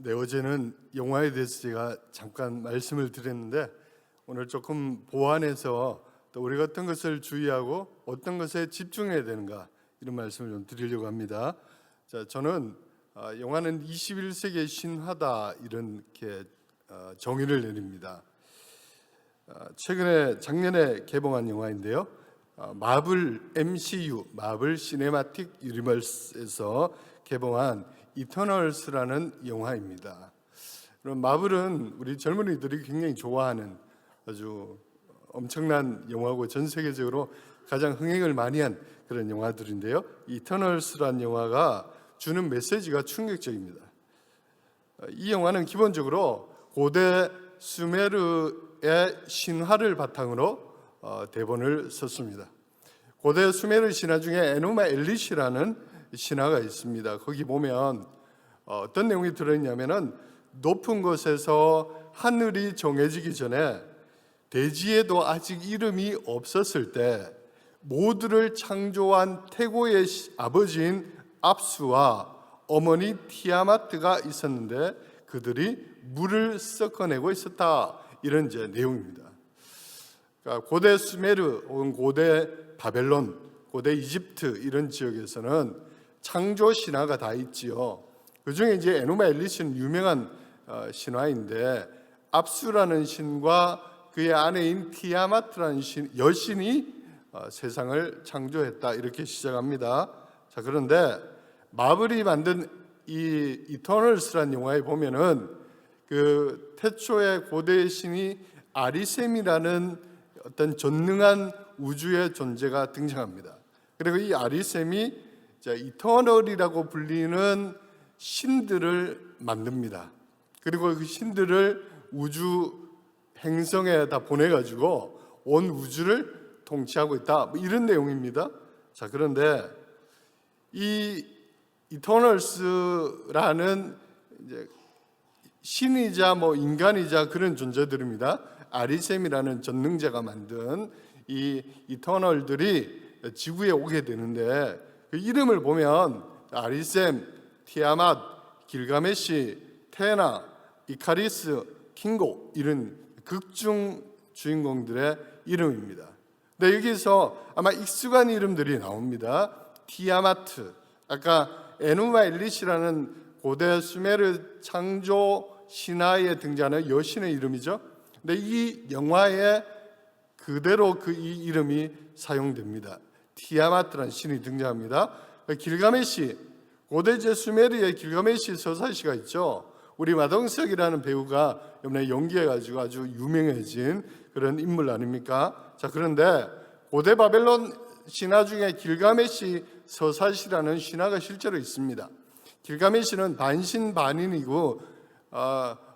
네, 어제는 영화에 대해서 제가 잠깐 말씀을 드렸는데 오늘 조금 보완해서 또 우리가 어떤 것을 주의하고 어떤 것에 집중해야 되는가 이런 말씀을 좀 드리려고 합니다. 자, 저는 영화는 21세기의 신화다 이렇게 정의를 내립니다. 최근에 작년에 개봉한 영화인데요. 마블 MCU, 마블 시네마틱 유니버스에서 개봉한 이터널스라는 영화입니다. 그럼 마블은 우리 젊은이들이 굉장히 좋아하는 아주 엄청난 영화고 전 세계적으로 가장 흥행을 많이 한 그런 영화들인데요. 이터널스라는 영화가 주는 메시지가 충격적입니다. 이 영화는 기본적으로 고대 수메르의 신화를 바탕으로 대본을 썼습니다. 고대 수메르 신화 중에 에누마 엘리시라는 신화가 있습니다. 거기 보면 어떤 내용이 들어있냐면은 높은 곳에서 하늘이 정해지기 전에 대지에도 아직 이름이 없었을 때 모두를 창조한 태고의 아버지인 압수와 어머니 티아마트가 있었는데 그들이 물을 섞어내고 있었다. 이런 이제 내용입니다. 그러니까 고대 수메르 혹은 고대 바벨론, 고대 이집트 이런 지역에서는 창조 신화가 다 있지요. 그 중에 이제 에누마 엘리시는 유명한 신화인데 압수라는 신과 그의 아내인 티아마트라는 여신이 세상을 창조했다 이렇게 시작합니다. 자, 그런데 마블이 만든 이 이터널스라는 영화에 보면은 그 태초의 고대의 신이 아리셈이라는 어떤 전능한 우주의 존재가 등장합니다. 그리고 이 아리셈이 이터널이라고 불리는 신들을 만듭니다. 그리고 그 신들을 우주 행성에 다 보내가지고 온 우주를 통치하고 있다. 뭐 이런 내용입니다. 자, 그런데 이 이터널스라는 이제 신이자 뭐 인간이자 그런 존재들입니다. 아리셈이라는 전능자가 만든 이 이터널들이 지구에 오게 되는데 그 이름을 보면 아리셈, 티아맛, 길가메시, 테나, 이카리스, 킹고 이런 극중 주인공들의 이름입니다. 근데 여기서 아마 익숙한 이름들이 나옵니다. 티아마트, 아까 에누마 엘리시라는 고대 수메르 창조 신화에 등장하는 여신의 이름이죠. 근데 이 영화에 그대로 이 이름이 사용됩니다. 티아마트라는 신이 등장합니다. 길가메시, 고대 수메르의 길가메시 서사시가 있죠. 우리 마동석이라는 배우가 이번에 연기해가지고 아주 유명해진 그런 인물 아닙니까? 자, 그런데 고대 바벨론 신화 중에 길가메시 서사시라는 신화가 실제로 있습니다. 길가메시는 반신반인이고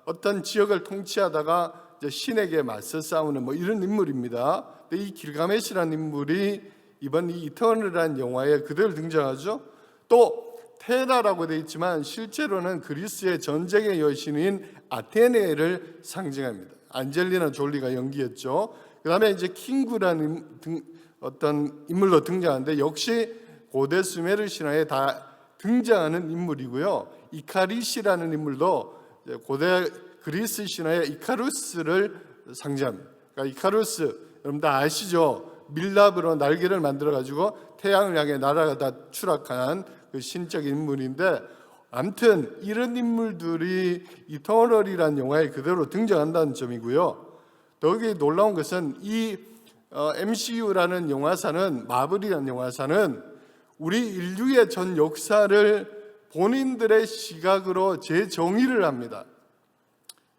어떤 지역을 통치하다가 신에게 맞서 싸우는 뭐 이런 인물입니다. 근데 이 길가메시라는 인물이 이번 이 이터널이라는 영화에 그대로 등장하죠. 또 테나라고 되어 있지만 실제로는 그리스의 전쟁의 여신인 아테네를 상징합니다. 안젤리나 졸리가 연기했죠. 그 다음에 이제 킹구라는 어떤 인물로 등장하는데 역시 고대 수메르 신화에 다 등장하는 인물이고요. 이카리시라는 인물도 고대 그리스 신화의 이카루스를 상징합니다. 그러니까 이카루스 여러분 다 아시죠? 밀랍으로 날개를 만들어 가지고 태양을 향해 날아가다 추락한 그 신적 인물인데 아무튼 이런 인물들이 이터널이라는 영화에 그대로 등장한다는 점이고요. 또 여기 놀라운 것은 이 MCU라는 영화사는 마블이라는 영화사는 우리 인류의 전 역사를 본인들의 시각으로 재정의를 합니다.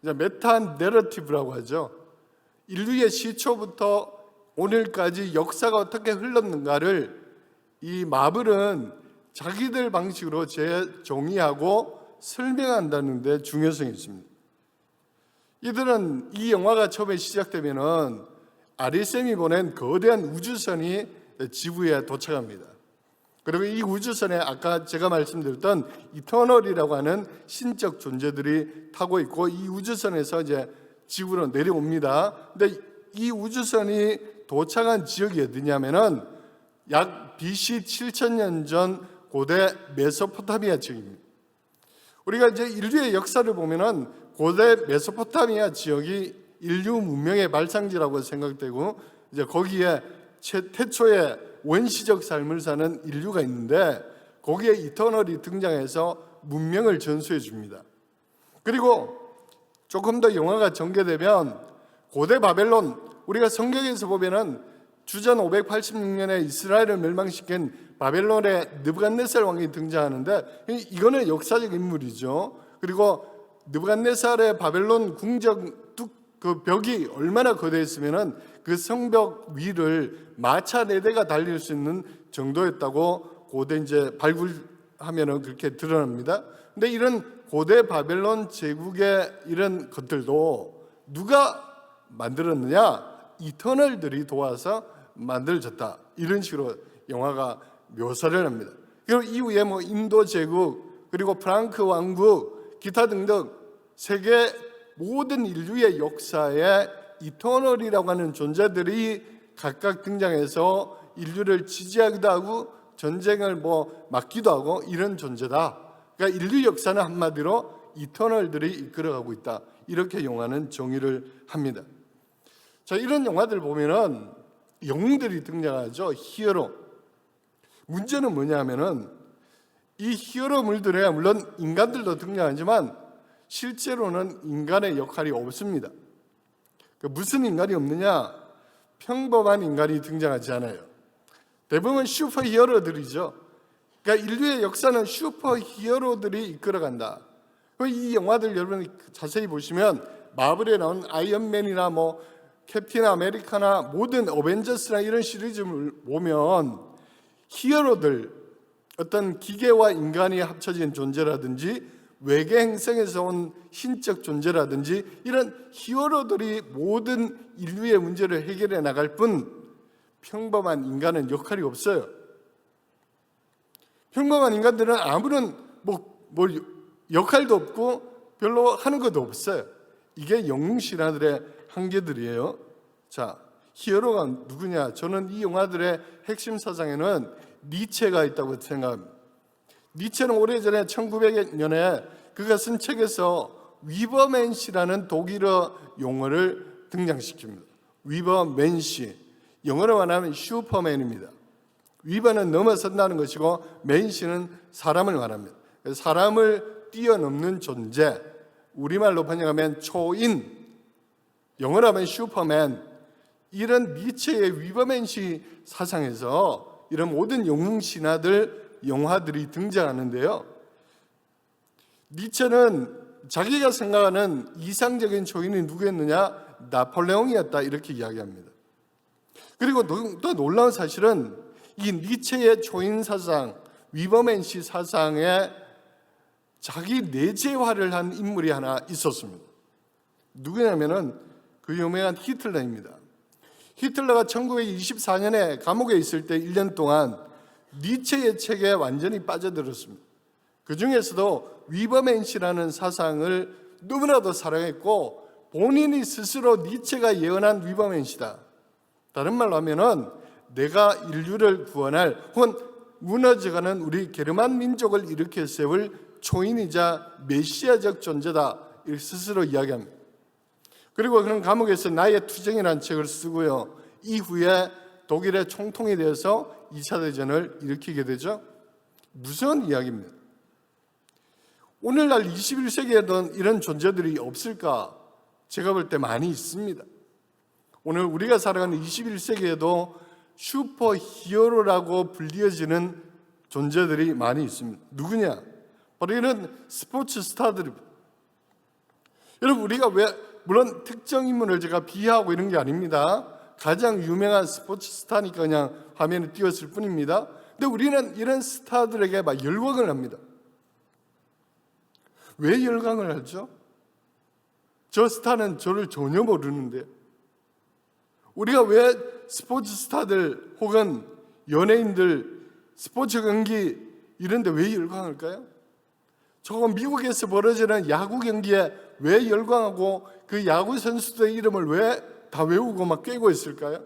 메타 내러티브라고 하죠. 인류의 시초부터 오늘까지 역사가 어떻게 흘렀는가를 이 마블은 자기들 방식으로 재정의하고 설명한다는 데 중요성이 있습니다. 이들은 이 영화가 처음에 시작되면은 아리셈이 보낸 거대한 우주선이 지구에 도착합니다. 그리고 이 우주선에 아까 제가 말씀드렸던 이터널이라고 하는 신적 존재들이 타고 있고 이 우주선에서 이제 지구로 내려옵니다. 근데 이 우주선이 도착한 지역이 어디냐면은 약 BC 7000년 전 고대 메소포타미아 지역입니다. 우리가 이제 인류의 역사를 보면은 고대 메소포타미아 지역이 인류 문명의 발상지라고 생각되고, 이제 거기에 태초의 원시적 삶을 사는 인류가 있는데, 거기에 이터널이 등장해서 문명을 전수해 줍니다. 그리고 조금 더 영화가 전개되면 고대 바벨론, 우리가 성경에서 보면은 주전 586년에 이스라엘을 멸망시킨 바벨론의 느부갓네살 왕이 등장하는데, 이거는 역사적 인물이죠. 그리고 느부갓네살의 바벨론 궁정 그 벽이 얼마나 거대했으면은 그 성벽 위를 마차 4대가 달릴 수 있는 정도였다고 고대 이제 발굴하면은 그렇게 드러납니다. 근데 이런 고대 바벨론 제국의 이런 것들도 누가 만들었느냐? 이터널들이 도와서 만들어졌다. 이런 식으로 영화가 묘사를 합니다. 그리고 이후에 뭐 인도 제국, 그리고 프랑크 왕국, 기타 등등 세계 모든 인류의 역사에 이터널이라고 하는 존재들이 각각 등장해서 인류를 지지하기도 하고 전쟁을 뭐 막기도 하고 이런 존재다. 그러니까 인류 역사는 한마디로 이터널들이 이끌어가고 있다. 이렇게 영화는 정의를 합니다. 자, 이런 영화들 보면은 영웅들이 등장하죠. 히어로. 문제는 뭐냐 하면은 이 히어로물들에 물론 인간들도 등장하지만 실제로는 인간의 역할이 없습니다. 무슨 인간이 없느냐? 평범한 인간이 등장하지 않아요. 대부분 슈퍼 히어로들이죠. 그러니까 인류의 역사는 슈퍼 히어로들이 이끌어간다. 이 영화들 여러분 자세히 보시면 마블에 나온 아이언맨이나 뭐 캡틴 아메리카나 모든 어벤져스나 이런 시리즈를 보면 히어로들, 어떤 기계와 인간이 합쳐진 존재라든지 외계 행성에서 온 신적 존재라든지 이런 히어로들이 모든 인류의 문제를 해결해 나갈 뿐 평범한 인간은 역할이 없어요. 평범한 인간들은 아무런 뭐 역할도 없고 별로 하는 것도 없어요. 이게 영웅 신화들의 한계들이에요. 자, 히어로가 누구냐? 저는 이 영화들의 핵심 사상에는 니체가 있다고 생각합니다. 니체는 오래전에 1900년에 그가 쓴 책에서 위버맨시라는 독일어 용어를 등장시킵니다. 위버맨시, 영어로 말하면 슈퍼맨입니다. 위버는 넘어선다는 것이고 맨시는 사람을 말합니다. 사람을 뛰어넘는 존재, 우리말로 번역하면 초인, 영어로 하면 슈퍼맨. 이런 니체의 위버맨시 사상에서 이런 모든 영웅 신화들, 영화들이 등장하는데요. 니체는 자기가 생각하는 이상적인 초인이 누구였느냐? 나폴레옹이었다, 이렇게 이야기합니다. 그리고 또 놀라운 사실은 이 니체의 초인 사상, 위버맨시 사상에 자기 내재화를 한 인물이 하나 있었습니다. 누구냐면은 그 유명한 히틀러입니다. 히틀러가 1924년에 감옥에 있을 때 1년 동안 니체의 책에 완전히 빠져들었습니다. 그 중에서도 위버맨시라는 사상을 너무나도 사랑했고 본인이 스스로 니체가 예언한 위버맨시다. 다른 말로 하면은 내가 인류를 구원할 혹은 무너져가는 우리 게르만 민족을 일으켜 세울 초인이자 메시아적 존재다. 이렇게 스스로 이야기합니다. 그리고 그는 감옥에서 나의 투쟁이라는 책을 쓰고요. 이후에 독일의 총통이 되어서 2차 대전을 일으키게 되죠. 무서운 이야기입니다. 오늘날 21세기에도 이런 존재들이 없을까? 제가 볼 때 많이 있습니다. 오늘 우리가 살아가는 21세기에도 슈퍼 히어로라고 불리어지는 존재들이 많이 있습니다. 누구냐? 바로 이런 스포츠 스타들입니다. 여러분, 우리가 물론 특정 인물을 제가 비하하고 이런 게 아닙니다. 가장 유명한 스포츠 스타니까 그냥 화면에 띄웠을 뿐입니다. 근데 우리는 이런 스타들에게 막 열광을 합니다. 왜 열광을 하죠? 저 스타는 저를 전혀 모르는데 우리가 왜 스포츠 스타들 혹은 연예인들 스포츠 경기 이런 데 왜 열광할까요? 저거 미국에서 벌어지는 야구 경기에 왜 열광하고 그 야구 선수들의 이름을 왜 다 외우고 막 꿰고 있을까요?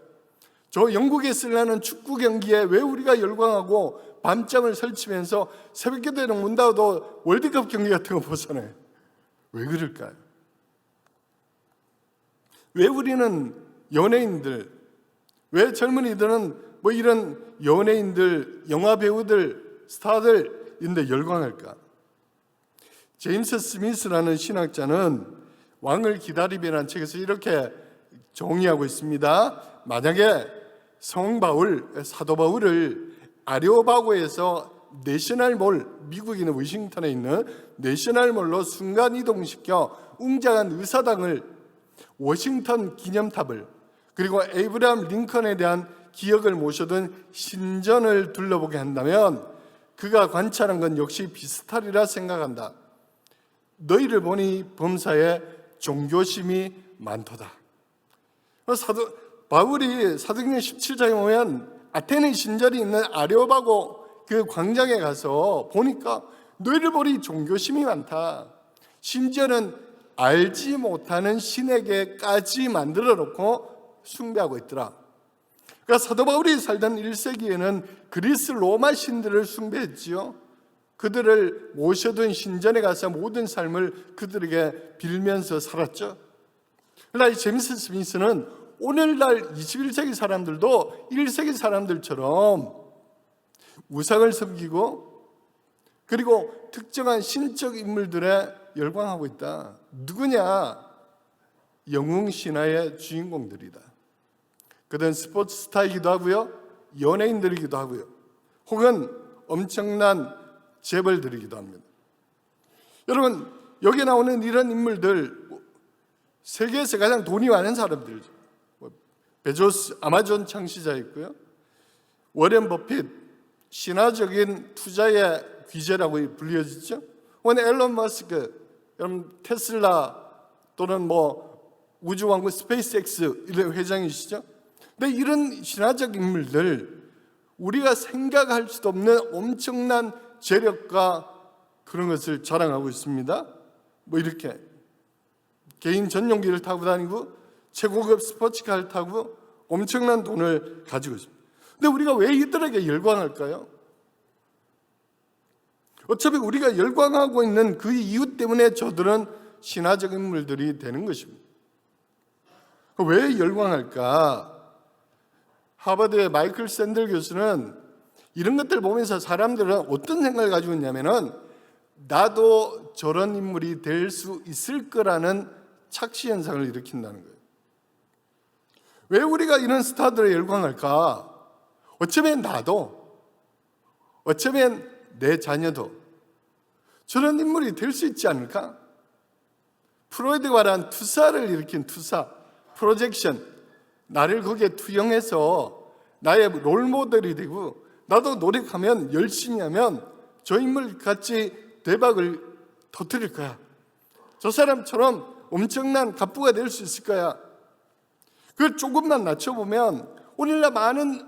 저 영국에 쓰려는 축구 경기에 왜 우리가 열광하고 밤잠을 설치면서 새벽기도회는 문 닫아도 월드컵 경기 같은 거 보잖아요. 왜 그럴까요? 왜 우리는 연예인들, 왜 젊은이들은 뭐 이런 연예인들, 영화 배우들, 스타들인데 열광할까? 제임스 스미스라는 신학자는 왕을 기다리며라는 책에서 이렇게 정의하고 있습니다. 만약에 사도 바울을 아레오바고에서 내셔널몰, 미국에 있는 워싱턴에 있는 내셔널몰로 순간 이동시켜 웅장한 의사당을, 워싱턴 기념탑을, 그리고 에이브라함 링컨에 대한 기억을 모셔둔 신전을 둘러보게 한다면 그가 관찰한 건 역시 비슷하리라 생각한다. 너희를 보니 범사에 종교심이 많도다. 바울이 사도행전 17장에 보면 아테네 신전이 있는 아레오바고 그 광장에 가서 보니까 너희를 보니 종교심이 많다. 심지어는 알지 못하는 신에게까지 만들어 놓고 숭배하고 있더라. 그러니까 사도 바울이 살던 1세기에는 그리스 로마 신들을 숭배했지요. 그들을 모셔둔 신전에 가서 모든 삶을 그들에게 빌면서 살았죠. 그러나 이 제임스 스미스는 오늘날 21세기 사람들도 1세기 사람들처럼 우상을 섬기고 그리고 특정한 신적 인물들에 열광하고 있다. 누구냐? 영웅 신화의 주인공들이다. 그들은 스포츠 스타이기도 하고요, 연예인들이기도 하고요, 혹은 엄청난 재벌들이기도 합니다. 여러분, 여기 나오는 이런 인물들, 세계에서 가장 돈이 많은 사람들이죠. 베조스, 아마존 창시자였고요, 워렌 버핏, 신화적인 투자의 귀재라고 불려지죠. 오늘 앨런 머스크, 여러분 테슬라 또는 우주왕국 스페이스X 이런 회장이시죠. 근데 이런 신화적 인물들, 우리가 생각할 수도 없는 엄청난 재력과 그런 것을 자랑하고 있습니다. 이렇게 개인 전용기를 타고 다니고 최고급 스포츠카를 타고 엄청난 돈을 가지고 있습니다. 근데 우리가 왜 이들에게 열광할까요? 어차피 우리가 열광하고 있는 그 이유 때문에 저들은 신화적 인물들이 되는 것입니다. 왜 열광할까? 하버드의 마이클 샌들 교수는 이런 것들 보면서 사람들은 어떤 생각을 가지고 있냐면은 나도 저런 인물이 될 수 있을 거라는 착시 현상을 일으킨다는 거예요. 왜 우리가 이런 스타들에 열광할까? 어쩌면 나도, 어쩌면 내 자녀도 저런 인물이 될 수 있지 않을까? 프로이드가 말한 투사를 일으킨 투사, 프로젝션, 나를 거기에 투영해서 나의 롤모델이 되고 나도 노력하면, 열심히 하면 저 인물같이 대박을 터뜨릴 거야. 저 사람처럼 엄청난 갑부가 될 수 있을 거야. 그걸 조금만 낮춰보면 오늘날 많은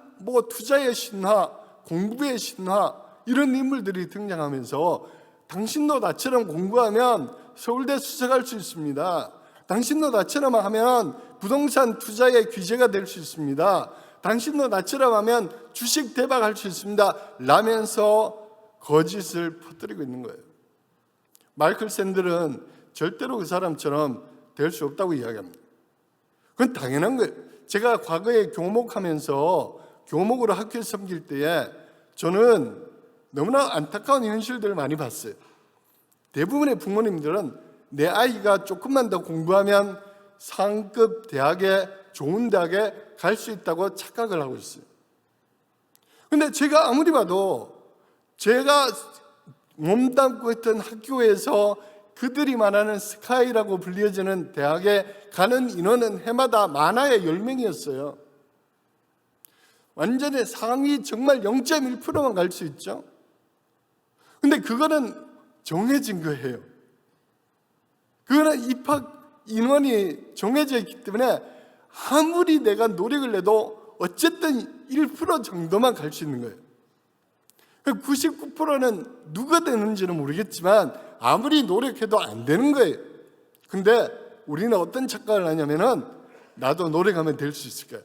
투자의 신화, 공부의 신화 이런 인물들이 등장하면서 당신도 나처럼 공부하면 서울대 수석할 수 있습니다. 당신도 나처럼 하면 부동산 투자의 귀재가 될 수 있습니다. 당신도 나처럼 하면 주식 대박할 수 있습니다. 라면서 거짓을 퍼뜨리고 있는 거예요. 마이클 샌들은 절대로 그 사람처럼 될 수 없다고 이야기합니다. 그건 당연한 거예요. 제가 과거에 교목하면서 교목으로 학교에 섬길 때에 저는 너무나 안타까운 현실들을 많이 봤어요. 대부분의 부모님들은 내 아이가 조금만 더 공부하면 상급 대학에, 좋은 대학에 갈 수 있다고 착각을 하고 있어요. 근데 제가 아무리 봐도 제가 몸담고 있던 학교에서 그들이 말하는 스카이라고 불려지는 대학에 가는 인원은 해마다 많아야 10명이었어요. 완전히 상위 정말 0.1%만 갈 수 있죠. 근데 그거는 정해진 거예요. 그거는 입학 인원이 정해져 있기 때문에 아무리 내가 노력을 해도 어쨌든 1% 정도만 갈 수 있는 거예요. 99%는 누가 되는지는 모르겠지만 아무리 노력해도 안 되는 거예요. 근데 우리는 어떤 착각을 하냐면은 나도 노력하면 될 수 있을 거예요.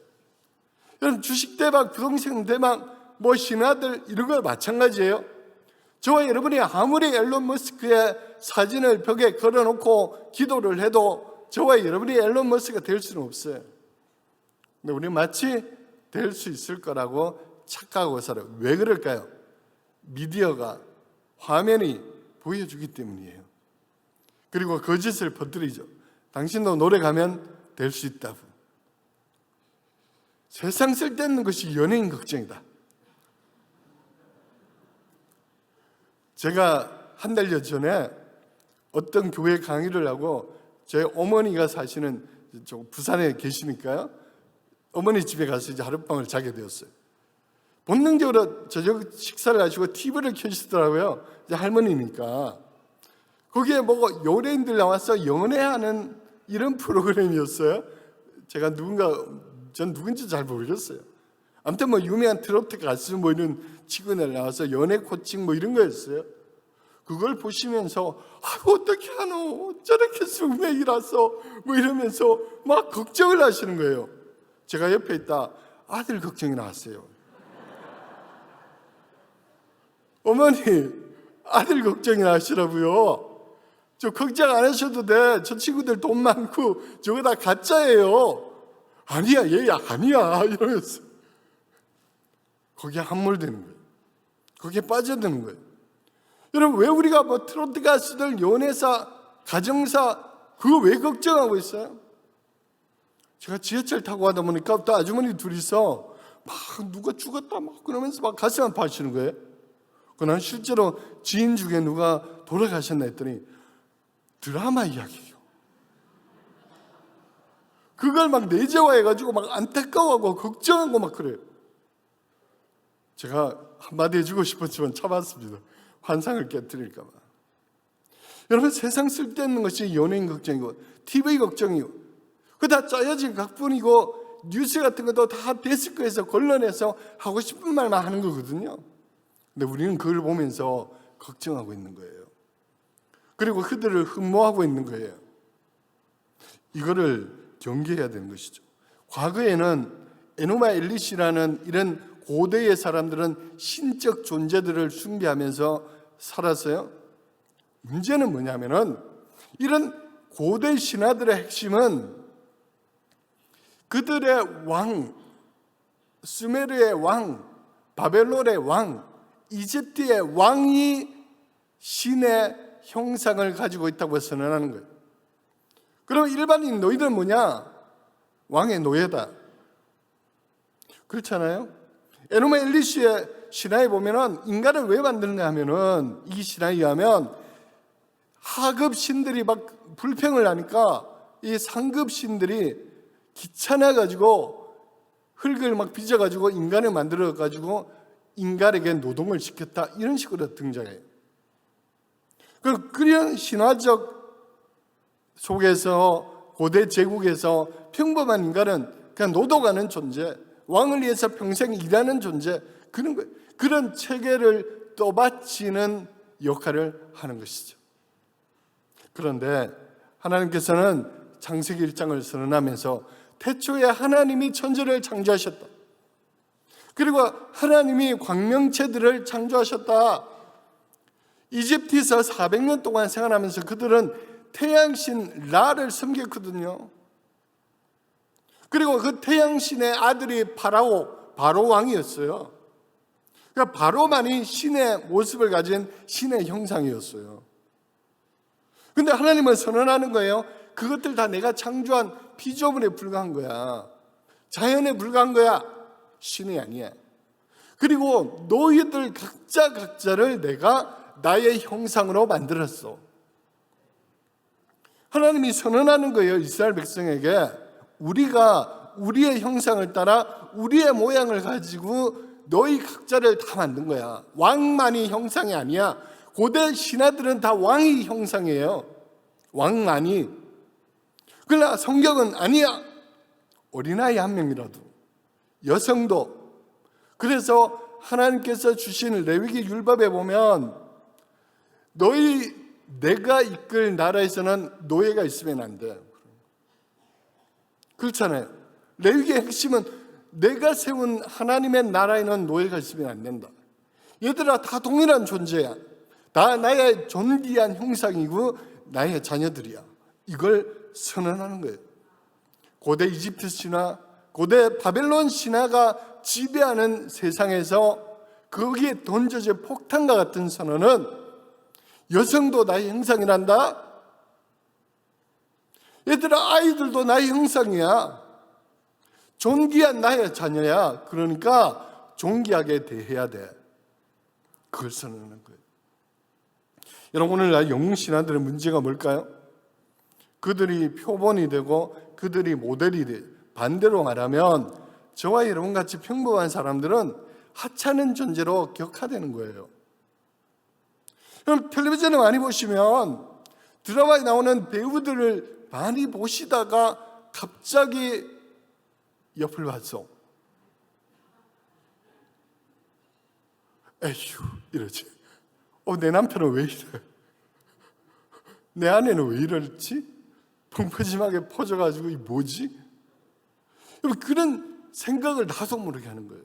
여러분 주식 대박, 부동산 대박 뭐 신하들 이런 거 마찬가지예요. 저와 여러분이 아무리 앨런 머스크의 사진을 벽에 걸어놓고 기도를 해도 저와 여러분이 앨런 머스크가 될 수는 없어요. 근데 우리 마치 될 수 있을 거라고 착각하고 살아요. 왜 그럴까요? 미디어가, 화면이 보여주기 때문이에요. 그리고 거짓을 퍼뜨리죠. 당신도 노래 가면 될 수 있다고. 세상 쓸데없는 것이 연예인 걱정이다. 제가 한 달여 전에 어떤 교회 강의를 하고 제 어머니가 사시는 부산에 계시니까요. 어머니 집에 가서 이제 하룻밤을 자게 되었어요. 본능적으로 저녁 식사를 하시고 TV를 켜시더라고요. 이제 할머니니까. 거기에 뭐 연예인들 나와서 연애하는 이런 프로그램이었어요. 제가 전 누군지 잘 모르겠어요. 아무튼 뭐 유명한 트로트 가수 뭐 이런 친구들 나와서 연애 코칭 뭐 이런 거였어요. 그걸 보시면서 어떻게 하노? 저렇게 숙맥이라서 뭐 이러면서 막 걱정을 하시는 거예요. 제가 옆에 있다 아들 걱정이 나왔어요. 어머니 아들 걱정이 나시라고요. 저 걱정 안 하셔도 돼. 저 친구들 돈 많고 저거 다 가짜예요. 아니야 얘야 아니야 이러면서 거기에 함몰되는 거예요. 거기에 빠져드는 거예요. 여러분 왜 우리가 뭐 트로트 가수들, 연애사, 가정사 그거 왜 걱정하고 있어요? 제가 지하철 타고 가다 보니까 또 아주머니 둘이서 막 누가 죽었다 막 그러면서 막 가슴 아파하시는 거예요. 그난 실제로 지인 중에 누가 돌아가셨나 했더니 드라마 이야기예요. 그걸 막 내재화해가지고 막 안타까워하고 걱정하고 막 그래요. 제가 한마디 해주고 싶었지만 참았습니다. 환상을 깨뜨릴까 봐. 여러분 세상 쓸데없는 것이 연예인 걱정이고 TV 걱정이고 그거 다 짜여진 각본이고 뉴스 같은 것도 다 데스크에서 걸러내서 하고 싶은 말만 하는 거거든요. 근데 우리는 그걸 보면서 걱정하고 있는 거예요. 그리고 그들을 흠모하고 있는 거예요. 이거를 경계해야 되는 것이죠. 과거에는 에노마 엘리시라는 이런 고대의 사람들은 신적 존재들을 숭배하면서 살았어요. 문제는 뭐냐면은 이런 고대 신화들의 핵심은 그들의 왕, 수메르의 왕, 바벨론의 왕, 이집트의 왕이 신의 형상을 가지고 있다고 선언하는 거예요. 그럼 일반인 너희들은 뭐냐? 왕의 노예다. 그렇잖아요? 에노마 엘리시의 신화에 보면은 인간을 왜 만드는가 하면은 이 신화에 의하면 하급 신들이 막 불평을 하니까 이 상급 신들이 귀찮아가지고 흙을 막 빚어가지고 인간을 만들어가지고 인간에게 노동을 시켰다 이런 식으로 등장해요. 그런 신화적 속에서 고대 제국에서 평범한 인간은 그냥 노동하는 존재, 왕을 위해서 평생 일하는 존재 그런 거예요. 그런 체계를 떠받치는 역할을 하는 것이죠. 그런데 하나님께서는 창세기 1장을 선언하면서 태초에 하나님이 천지를 창조하셨다. 그리고 하나님이 광명체들을 창조하셨다. 이집트에서 400년 동안 생활하면서 그들은 태양신 라를 섬겼거든요. 그리고 그 태양신의 아들이 바로 왕이었어요. 그러니까 바로만이 신의 모습을 가진 신의 형상이었어요. 근데 하나님은 선언하는 거예요. 그것들 다 내가 창조한 피조물에 불과한 거야. 자연에 불과한 거야. 신이 아니야. 그리고 너희들 각자를 내가 나의 형상으로 만들었어. 하나님이 선언하는 거예요. 이스라엘 백성에게 우리가 우리의 형상을 따라 우리의 모양을 가지고 너희 각자를 다 만든 거야. 왕만이 형상이 아니야. 고대 신화들은 다 왕이 형상이에요. 왕만이. 그러나 성경은 아니야. 어린아이 한 명이라도, 여성도. 그래서 하나님께서 주신 레위기 율법에 보면 내가 이끌 나라에서는 노예가 있으면 안 돼. 그렇잖아요. 레위기의 핵심은 내가 세운 하나님의 나라에는 노예가 있으면 안 된다. 얘들아 다 동일한 존재야. 다 나의 존귀한 형상이고 나의 자녀들이야. 이걸 선언하는 거예요. 고대 이집트 신화, 고대 바벨론 신화가 지배하는 세상에서 거기에 던져진 폭탄과 같은 선언은 여성도 나의 형상이란다. 얘들아 아이들도 나의 형상이야. 존귀한 나의 자녀야. 그러니까 존귀하게 대해야 돼. 그걸 선언하는 거예요. 여러분 오늘날 영웅신화들의 문제가 뭘까요? 그들이 표본이 되고 그들이 모델이 돼. 반대로 말하면 저와 여러분같이 평범한 사람들은 하찮은 존재로 격화되는 거예요. 여러분 텔레비전을 많이 보시면 드라마에 나오는 배우들을 많이 보시다가 갑자기 옆을 봤어. 에휴 이러지. 내 남편은 왜 이래? 내 아내는 왜 이럴지? 펑퍼짐하게 퍼져가지고 이 뭐지? 여러분 그런 생각을 나도 모르게 하는 거예요.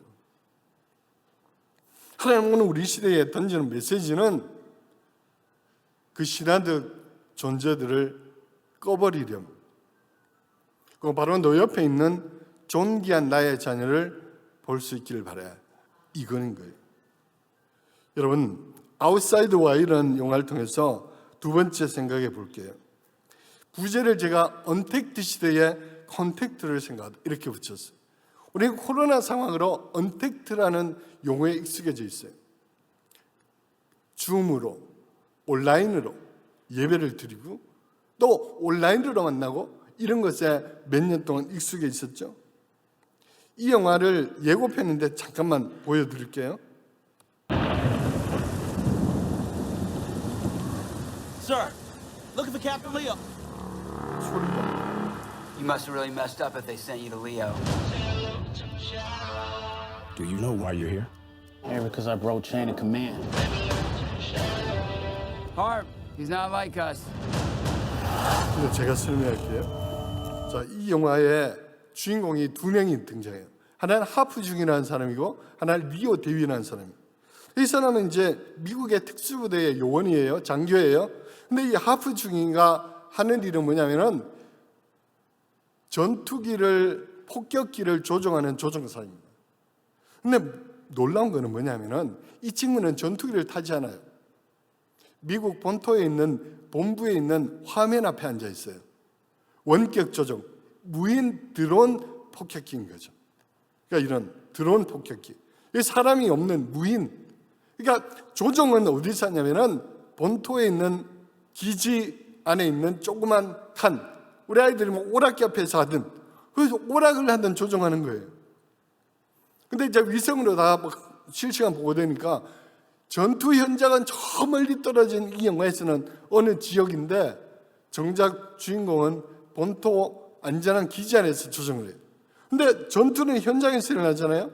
하나님은 우리 시대에 던지는 메시지는 그 신화적 존재들을 꺼버리렴. 그 바로 너 옆에 있는 존귀한 나의 자녀를 볼 수 있기를 바라요. 이거는 거예요. 여러분 아웃사이드 와일이라는 영화를 통해서 두 번째 생각해 볼게요. 부제를 제가 언택트 시대의 컨택트를 생각하다 이렇게 붙였어요. 우리는 코로나 상황으로 언택트라는 용어에 익숙해져 있어요. 줌으로 온라인으로 예배를 드리고 또 온라인으로 만나고 이런 것에 몇 년 동안 익숙해 있었죠. 이 영화를 예고편인데 잠깐만 보여드릴게요. Sir, looking for Captain Leo. You must have really messed up if they sent you to Leo. Do you know why you're here? Here because I broke chain of command. Harp, he's not like us. 제가 설명할게요. 자, 이 영화에 주인공이 두 명이 등장해요. 하나는 하프 중이라는 사람이고 하나는 리오 대위라는 사람이에요. 이 사람은 이제 미국의 특수부대의 요원이에요. 장교예요. 근데 이 하프 중이가 하는 일은 뭐냐면은 전투기를 폭격기를 조종하는 조종사입니다. 근데 놀라운 거는 뭐냐면은 이 친구는 전투기를 타지 않아요. 미국 본토에 있는 본부에 있는 화면 앞에 앉아 있어요. 원격 조종, 무인 드론 폭격기인 거죠. 그러니까 이런 드론 폭격기. 사람이 없는 무인. 그러니까 조종은 어디서 하냐면은 본토에 있는 기지 안에 있는 조그만 칸. 우리 아이들이 뭐 오락기 앞에서 하든 그래서 오락을 하든 조종하는 거예요. 근데 이제 위성으로 다 실시간 보고되니까 전투 현장은 저 멀리 떨어진 이 영화에서는 어느 지역인데 정작 주인공은 본토 안전한 기지 안에서 조정을 해요. 근데 전투는 현장에서 일어나잖아요.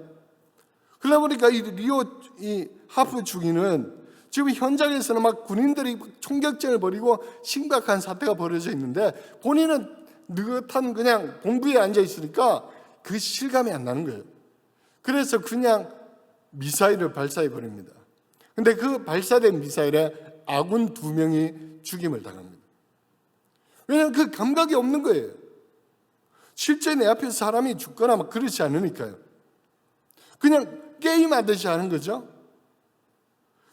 그러다 보니까 이 하프 중위는 지금 현장에서는 막 군인들이 총격전을 벌이고 심각한 사태가 벌어져 있는데 본인은 느긋한 그냥 본부에 앉아 있으니까 그 실감이 안 나는 거예요. 그래서 그냥 미사일을 발사해 버립니다. 근데 그 발사된 미사일에 아군 2명이 죽임을 당합니다. 왜냐하면 그 감각이 없는 거예요. 실제 내 앞에서 사람이 죽거나 막 그렇지 않으니까요. 그냥 게임하듯이 하는 거죠.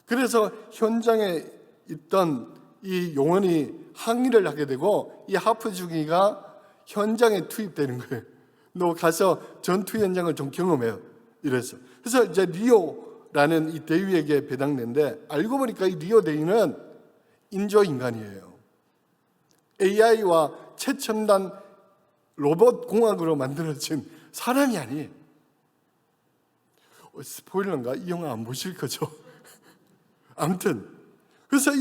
그래서 현장에 있던 이 용원이 항의를 하게 되고 이 하프 중위가 현장에 투입되는 거예요. 너 가서 전투 현장을 좀 경험해요. 이래서. 그래서 이제 리오라는 이 대위에게 배당된데 알고 보니까 이 리오 대위는 인조인간이에요. AI와 최첨단 로봇 공학으로 만들어진 사람이 아니에요. 스포일러인가? 이 영화 안 보실 거죠? 아무튼 그래서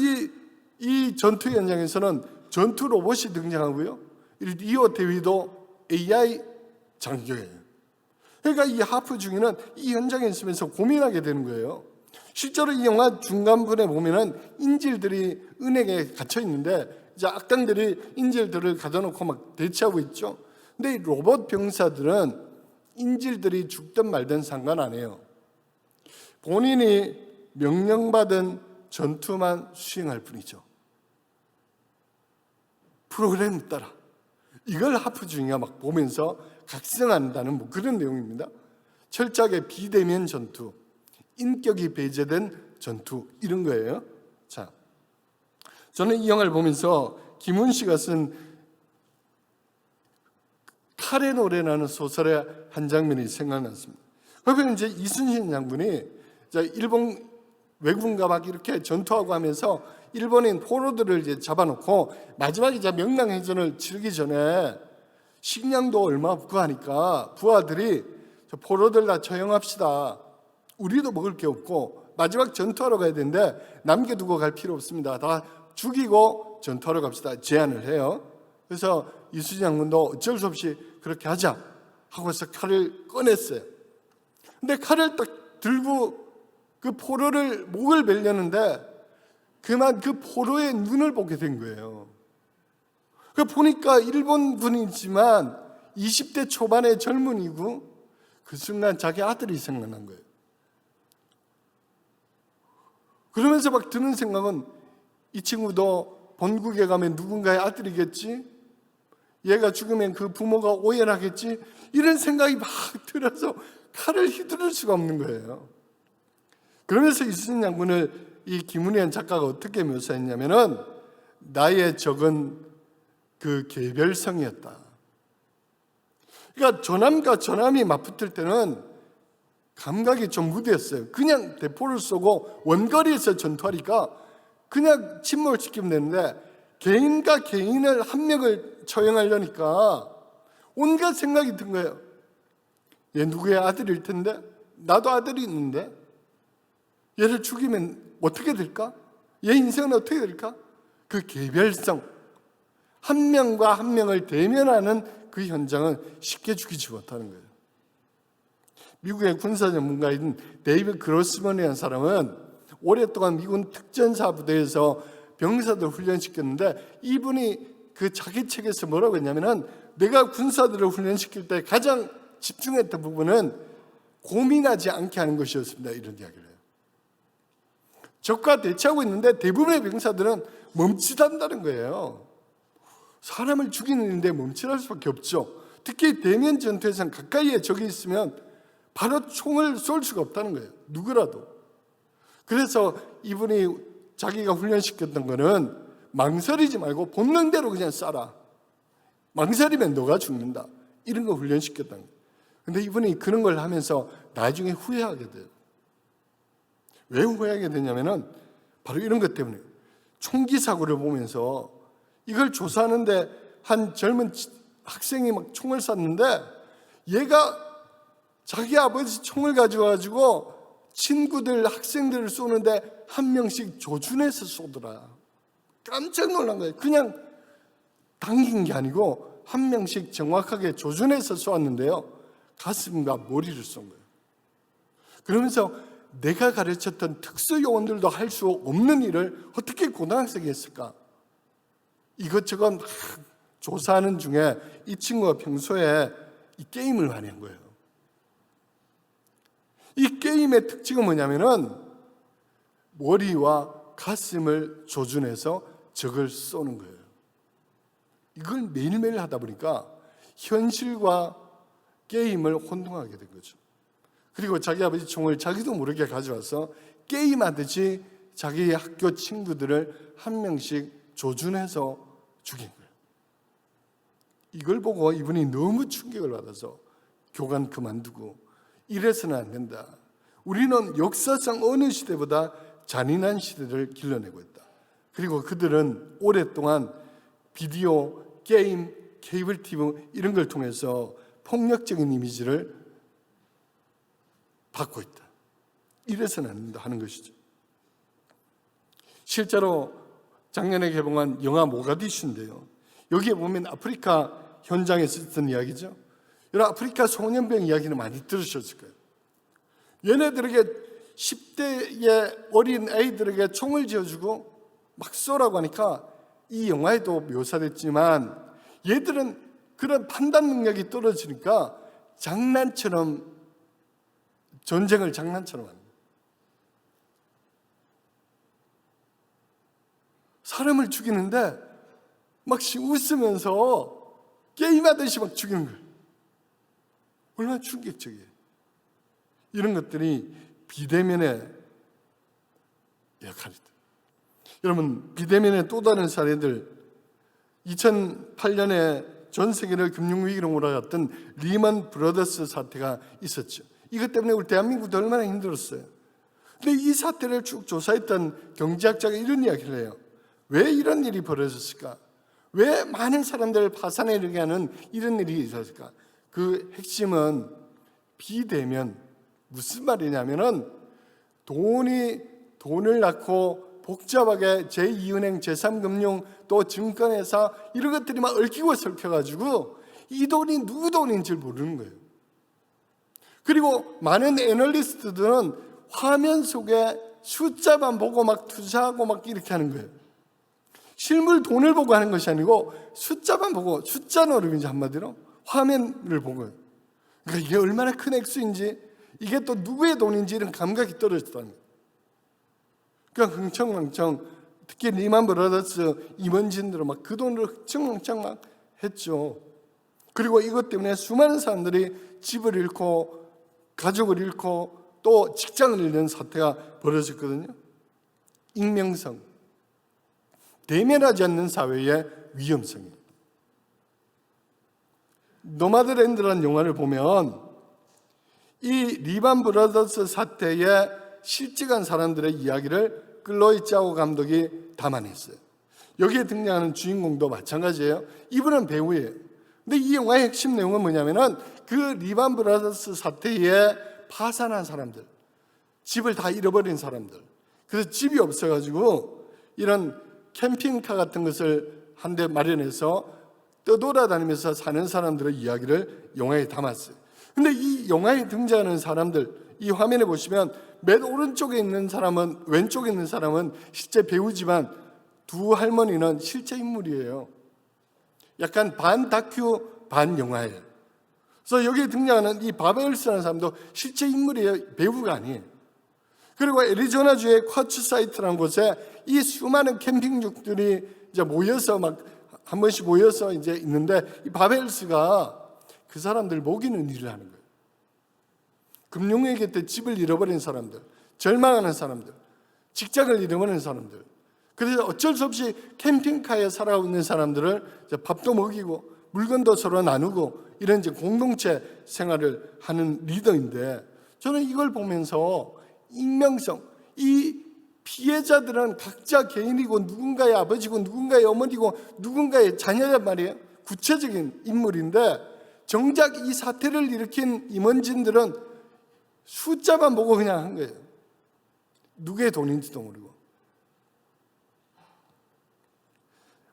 이 전투 현장에서는 전투 로봇이 등장하고요. 리오 대위도 AI 장교예요. 그러니까 이 하프 중위는 이 현장에 있으면서 고민하게 되는 거예요. 실제로 이 영화 중간부에 보면은 인질들이 은행에 갇혀 있는데 이제 악당들이 인질들을 가둬놓고 막 대치하고 있죠. 근데 이 로봇 병사들은 인질들이 죽든 말든 상관 안 해요. 본인이 명령받은 전투만 수행할 뿐이죠. 프로그램 따라. 이걸 하프 중위가 막 보면서 각성한다는 뭐 그런 내용입니다. 철저하게 비대면 전투, 인격이 배제된 전투 이런 거예요. 자, 저는 이 영화를 보면서 김훈 씨가 쓴 칼의 노래라는 소설의 한 장면이 생각났습니다. 거기에 이제 이순신 장군이 일본 왜군과 막 이렇게 전투하고 하면서 일본인 포로들을 이제 잡아놓고 마지막에 이제 명랑해전을 치르기 전에 식량도 얼마 없고 하니까 부하들이 저 포로들 다 처형합시다. 우리도 먹을 게 없고 마지막 전투하러 가야 되는데 남겨두고 갈 필요 없습니다. 다 죽이고 전투하러 갑시다. 제안을 해요. 그래서 이순신 장군도 어쩔 수 없이 그렇게 하자 하고서 칼을 꺼냈어요. 근데 칼을 딱 들고 그 포로를 목을 베려는데 그만 그 포로의 눈을 보게 된 거예요. 그 보니까 일본군이지만 20대 초반의 젊은이고 그 순간 자기 아들이 생각난 거예요. 그러면서 막 드는 생각은 이 친구도 본국에 가면 누군가의 아들이겠지? 얘가 죽으면 그 부모가 오해하겠지? 이런 생각이 막 들어서 칼을 휘두를 수가 없는 거예요. 그러면서 이순신 장군을 이 김은현 작가가 어떻게 묘사했냐면은 나의 적은 그 개별성이었다. 그러니까 저남과 저남이 맞붙을 때는 감각이 좀 무디었어요. 그냥 대포를 쏘고 원거리에서 전투하니까 그냥 침몰시키면 되는데 개인과 개인을 한 명을 처형하려니까 온갖 생각이 든 거예요. 얘 누구의 아들일 텐데? 나도 아들이 있는데? 얘를 죽이면 어떻게 될까? 얘 인생은 어떻게 될까? 그 개별성, 한 명과 한 명을 대면하는 그 현장은 쉽게 죽이지 못하는 거예요. 미국의 군사 전문가인 데이비드 그로스먼이라는 사람은 오랫동안 미군 특전사 부대에서 병사들 훈련시켰는데 이분이 그 자기 책에서 뭐라고 했냐면은 내가 군사들을 훈련시킬 때 가장 집중했던 부분은 고민하지 않게 하는 것이었습니다. 이런 이야기를 해요. 적과 대치하고 있는데 대부분의 병사들은 멈칫한다는 거예요. 사람을 죽이는 일인데 멈칫할 수밖에 없죠. 특히 대면 전투에서는 가까이에 적이 있으면 바로 총을 쏠 수가 없다는 거예요. 누구라도. 그래서 이분이 자기가 훈련시켰던 거는 망설이지 말고 본능대로 그냥 쏴라. 망설이면 너가 죽는다. 이런 거 훈련시켰다는 거예요. 근데 이분이 그런 걸 하면서 나중에 후회하게 돼요. 왜 후회하게 되냐면은 바로 이런 것 때문에 총기 사고를 보면서 이걸 조사하는데 한 젊은 학생이 막 총을 쐈는데 얘가 자기 아버지 총을 가져가지고 친구들, 학생들을 쏘는데 한 명씩 조준해서 쏘더라. 깜짝 놀란 거예요. 그냥 당긴 게 아니고 한 명씩 정확하게 조준해서 쏘았는데요. 가슴과 머리를 쏜 거예요. 그러면서 내가 가르쳤던 특수요원들도 할 수 없는 일을 어떻게 고등학생이 했을까? 이것저것 막 조사하는 중에 이 친구가 평소에 이 게임을 많이 한 거예요. 이 게임의 특징은 뭐냐면은 머리와 가슴을 조준해서 적을 쏘는 거예요. 이걸 매일매일 하다 보니까 현실과 게임을 혼동하게 된 거죠. 그리고 자기 아버지 총을 자기도 모르게 가져와서 게임하듯이 자기 학교 친구들을 한 명씩 조준해서 죽인 거예요. 이걸 보고 이분이 너무 충격을 받아서 교관 그만두고 이래서는 안 된다. 우리는 역사상 어느 시대보다 잔인한 시대를 길러내고 있다. 그리고 그들은 오랫동안 비디오, 게임, 케이블 TV 이런 걸 통해서 폭력적인 이미지를 받고 있다. 이래서는 안 된다 하는 것이죠. 실제로 작년에 개봉한 영화 모가디슈인데요. 여기에 보면 아프리카 현장에서 있었던 이야기죠. 여러분 아프리카 소년병 이야기는 많이 들으셨을 거예요. 얘네들에게 10대의 어린 아이들에게 총을 쥐어주고 막 쏘라고 하니까 이 영화에도 묘사됐지만 얘들은 그런 판단 능력이 떨어지니까 장난처럼 전쟁을 장난처럼 합니다. 사람을 죽이는데 막 웃으면서 게임하듯이 막 죽이는 거예요. 얼마나 충격적이에요. 이런 것들이 비대면의 역할이다. 여러분, 비대면의 또 다른 사례들, 2008년에 전 세계를 금융위기로 몰아갔던 리먼 브러더스 사태가 있었죠. 이것 때문에 우리 대한민국도 얼마나 힘들었어요. 근데 이 사태를 쭉 조사했던 경제학자가 이런 이야기를 해요. 왜 이런 일이 벌어졌을까? 왜 많은 사람들을 파산에 이르게 하는 이런 일이 있었을까? 그 핵심은 비대면, 무슨 말이냐면은 돈을 낳고 복잡하게 제2은행, 제3금융, 또 증권회사 이런 것들이 막 얽히고 설켜가지고 이 돈이 누구 돈인지 모르는 거예요. 그리고 많은 애널리스트들은 화면 속에 숫자만 보고 막 투자하고 막 이렇게 하는 거예요. 실물 돈을 보고 하는 것이 아니고 숫자만 보고, 숫자 노름이지 한마디로 화면을 보고. 그러니까 이게 얼마나 큰 액수인지, 이게 또 누구의 돈인지 이런 감각이 떨어졌다는 거예요. 그러니까 흥청망청, 특히 리만 브라더스 임원진들은 막 그 돈으로 흥청망청 막 했죠. 그리고 이것 때문에 수많은 사람들이 집을 잃고 가족을 잃고 또 직장을 잃는 사태가 벌어졌거든요. 익명성, 대면하지 않는 사회의 위험성입니다. 노마드랜드라는 영화를 보면 이 리만 브라더스 사태에 실직한 사람들의 이야기를 클로이 짜오 감독이 담아냈어요. 여기에 등장하는 주인공도 마찬가지예요. 이분은 배우예요. 근데 이 영화의 핵심 내용은 뭐냐면은 그 리만 브라더스 사태에 파산한 사람들, 집을 다 잃어버린 사람들, 그래서 집이 없어가지고 이런 캠핑카 같은 것을 한 대 마련해서 떠돌아다니면서 사는 사람들의 이야기를 영화에 담았어요. 근데 이 영화에 등장하는 사람들, 이 화면에 보시면 맨 오른쪽에 있는 사람은, 왼쪽에 있는 사람은 실제 배우지만 두 할머니는 실제 인물이에요. 약간 반 다큐 반 영화예요. 그래서 여기에 등장하는 이 바벨스라는 사람도 실제 인물이에요. 배우가 아니에요. 그리고 애리조나주의 쿼츠사이트라는 곳에 이 수많은 캠핑족들이 이제 모여서 막 한 번씩 모여서 이제 있는데, 이 바벨스가 그 사람들 먹이는 일을 하는 거예요. 금융위기 때 집을 잃어버린 사람들, 절망하는 사람들, 직장을 잃어버린 사람들, 그래서 어쩔 수 없이 캠핑카에 살아가고 있는 사람들을 이제 밥도 먹이고 물건도 서로 나누고 이런 이제 공동체 생활을 하는 리더인데, 저는 이걸 보면서 익명성, 이 피해자들은 각자 개인이고 누군가의 아버지고 누군가의 어머니고 누군가의 자녀란 말이에요. 구체적인 인물인데 정작 이 사태를 일으킨 임원진들은 숫자만 보고 그냥 한 거예요. 누구의 돈인지도 모르고.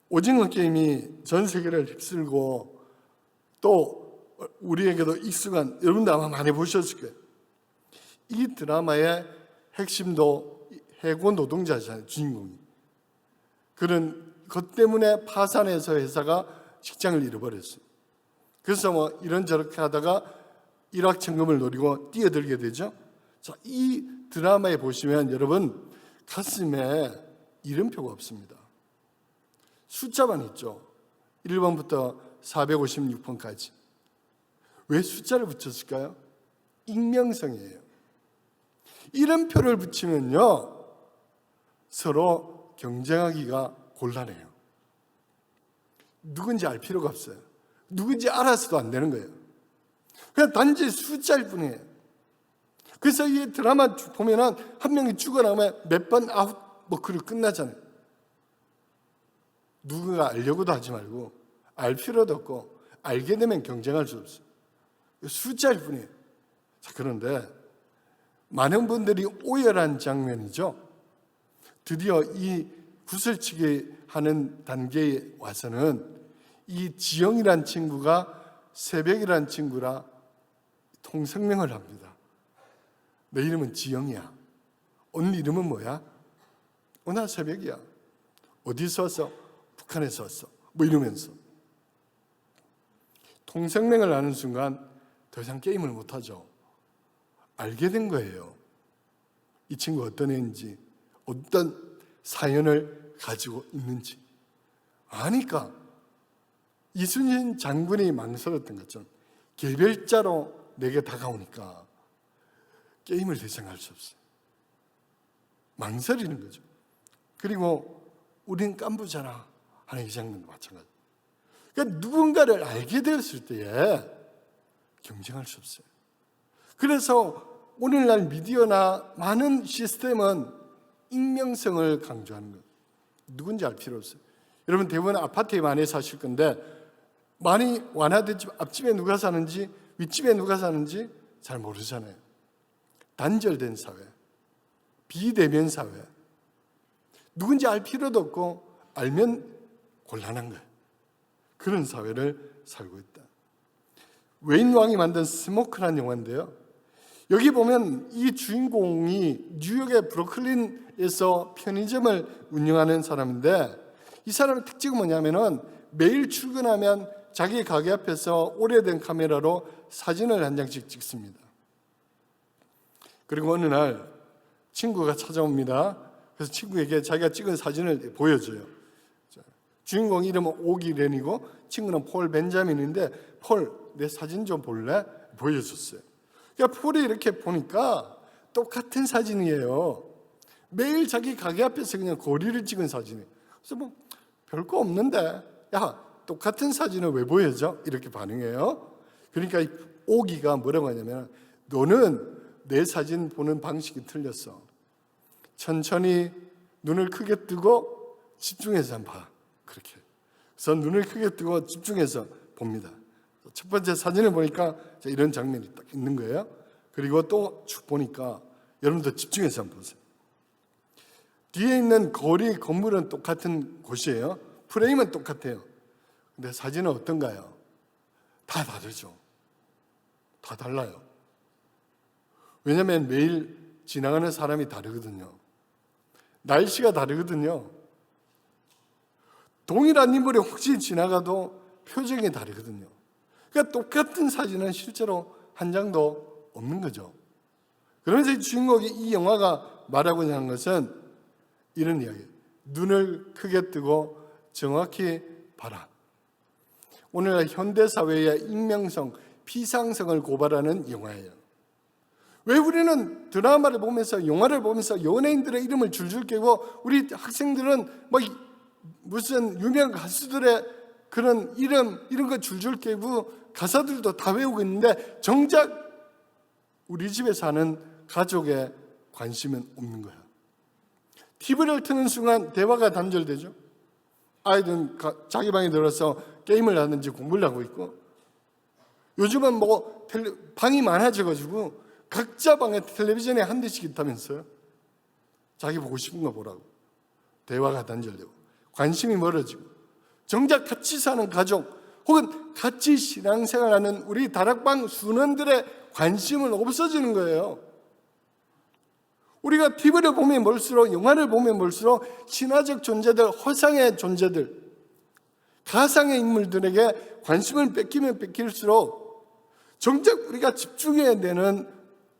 오징어 게임이 전 세계를 휩쓸고 또 우리에게도 익숙한, 여러분도 아마 많이 보셨을 거예요. 이 드라마의 핵심도 해고 노동자잖아요, 주인공이. 그런 것 때문에 파산해서 회사가 직장을 잃어버렸어요. 그래서 뭐 이런저렇게 하다가 일확천금을 노리고 뛰어들게 되죠. 자, 이 드라마에 보시면 여러분 가슴에 이름표가 없습니다. 숫자만 있죠. 1번부터 456번까지. 왜 숫자를 붙였을까요? 익명성이에요. 이름표를 붙이면요 서로 경쟁하기가 곤란해요. 누군지 알 필요가 없어요. 누군지 알아서도 안 되는 거예요. 그냥 단지 숫자일 뿐이에요. 그래서 이 드라마 보면은 한 명이 죽어나오면 몇 번 아웃 뭐 그리고 끝나잖아요. 누군가 알려고도 하지 말고 알 필요도 없고 알게 되면 경쟁할 수 없어요. 숫자일 뿐이에요. 자, 그런데 많은 분들이 오열한 장면이죠. 드디어 이 구슬치기 하는 단계에 와서는 이 지영이란 친구가 새벽이란 친구라 통성명을 합니다. 내 이름은 지영이야. 언니 이름은 뭐야? 나 새벽이야. 어디서 왔어? 북한에서 왔어. 뭐 이러면서 통성명을 하는 순간 더 이상 게임을 못하죠. 알게 된 거예요. 이 친구 어떤 애인지, 어떤 사연을 가지고 있는지 아니까 이순신 장군이 망설였던 것처럼 개별자로 내게 다가오니까 게임을 더 이상 할 수 없어요. 망설이는 거죠. 그리고 우린 깐부잖아 하는 이 장면도 마찬가지. 그러니까 누군가를 알게 되었을 때에 경쟁할 수 없어요. 그래서 오늘날 미디어나 많은 시스템은 익명성을 강조하는 거예요. 누군지 알 필요 없어요. 여러분 대부분 아파트에 많이 사실 건데 많이 완화된 집 앞집에 누가 사는지 윗집에 누가 사는지 잘 모르잖아요. 단절된 사회, 비대면 사회. 누군지 알 필요도 없고 알면 곤란한 거예요. 그런 사회를 살고 있다. 웨인 왕이 만든 스모크라는 영화인데요. 여기 보면 이 주인공이 뉴욕의 브루클린에서 편의점을 운영하는 사람인데 이 사람의 특징은 뭐냐면은 매일 출근하면 자기 가게 앞에서 오래된 카메라로 사진을 한 장씩 찍습니다. 그리고 어느 날 친구가 찾아옵니다. 그래서 친구에게 자기가 찍은 사진을 보여줘요. 주인공 이름은 오기 렌이고 친구는 폴 벤자민인데 폴, 내 사진 좀 볼래? 보여줬어요. 그러니까 폴이 이렇게 보니까 똑같은 사진이에요. 매일 자기 가게 앞에서 그냥 거리를 찍은 사진이에요. 그래서 뭐 별거 없는데 야 똑같은 사진을 왜 보여줘? 이렇게 반응해요. 그러니까 이 오기가 뭐라고 하냐면 너는 내 사진 보는 방식이 틀렸어. 천천히 눈을 크게 뜨고 집중해서 한번 봐. 그렇게. 그래서 눈을 크게 뜨고 집중해서 봅니다. 첫 번째 사진을 보니까 이런 장면이 딱 있는 거예요. 그리고 또 쭉 보니까 여러분도 집중해서 한번 보세요. 뒤에 있는 거리, 건물은 똑같은 곳이에요. 프레임은 똑같아요. 근데 사진은 어떤가요? 다 다르죠. 다 달라요. 왜냐하면 매일 지나가는 사람이 다르거든요. 날씨가 다르거든요. 동일한 인물이 혹시 지나가도 표정이 다르거든요. 그러니까 똑같은 사진은 실제로 한 장도 없는 거죠. 그러면서 이 주인공이 이 영화가 말하고자 하는 것은 이런 이야기예요. 눈을 크게 뜨고 정확히 봐라. 오늘날 현대사회의 익명성, 피상성을 고발하는 영화예요. 왜 우리는 드라마를 보면서 영화를 보면서 연예인들의 이름을 줄줄 깨고 우리 학생들은 뭐 무슨 유명 가수들의 그런 이름 이런 거 줄줄 깨고 가사들도 다 외우고 있는데 정작 우리 집에 사는 가족의 관심은 없는 거야. TV를 트는 순간 대화가 단절되죠. 아이들은 자기 방에 들어서 게임을 하든지 공부를 하고 있고 요즘은 뭐 방이 많아져가지고 각자 방에 텔레비전에 한 대씩 있다면서요. 자기 보고 싶은 거 보라고. 대화가 단절되고 관심이 멀어지고 정작 같이 사는 가족 혹은 같이 신앙생활하는 우리 다락방 순원들의 관심은 없어지는 거예요. 우리가 TV를 보면 볼수록 영화를 보면 볼수록 신화적 존재들, 허상의 존재들, 가상의 인물들에게 관심을 뺏기면 뺏길수록 정작 우리가 집중해야 되는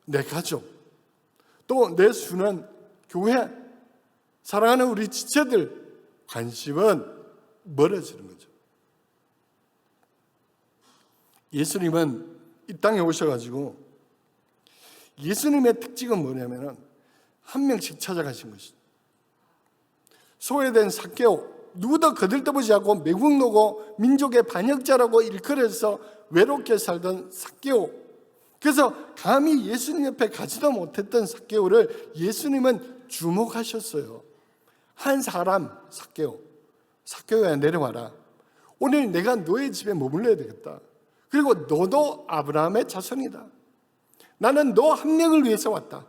내 가족, 또 내 순원, 교회, 사랑하는 우리 지체들 관심은 멀어지는 거죠. 예수님은 이 땅에 오셔가지고 예수님의 특징은 뭐냐면은 한 명씩 찾아가신 것이죠. 소외된 삭개오, 누구도 거들떠보지 않고 매국노고 민족의 반역자라고 일컬어서 외롭게 살던 삭개오. 그래서 감히 예수님 옆에 가지도 못했던 삭개오를 예수님은 주목하셨어요. 한 사람, 삭개오. 삭개오야 내려와라. 오늘 내가 너의 집에 머물러야 되겠다. 그리고 너도 아브라함의 자손이다. 나는 너 한 명을 위해서 왔다.